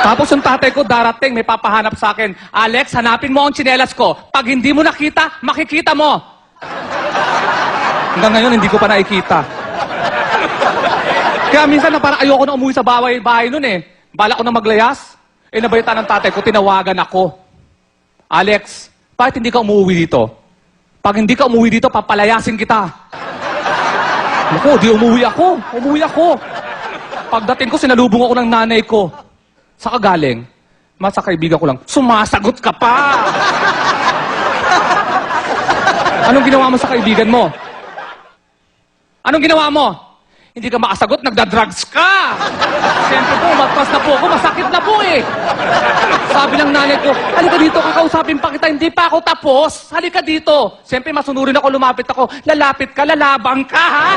Tapos yung tatay ko darating, may papahanap sa akin. Alex, hanapin mo ang tsinelas ko. Pag hindi mo nakita, makikita mo. Hanggang ngayon, hindi ko pa nakikita. Kaya minsan na parang ayoko na umuwi sa bahay nun eh. Bala ko na maglayas. Eh nabalita ng tatay ko, tinawagan ako. Alex, bakit hindi ka umuwi dito? Pag hindi ka umuwi dito, papalayasin kita. Naku, di umuwi ako. Umuwi ako. Pagdating ko, sinalubong ako ng nanay ko. Sa kagaling, sa kaibigan ko lang, sumasagot ka pa! Anong ginawa mo sa kaibigan mo? Anong ginawa mo? Hindi ka makasagot, nagda-drugs ka! Siyempre po, matpas na po ako, masakit na po eh! Sabi ng nanay ko, halika dito, kakausapin pa kita, hindi pa ako tapos! Halika dito! Siyempre, masunurin ako, lumapit ako, lalapit ka, lalabang ka, ha?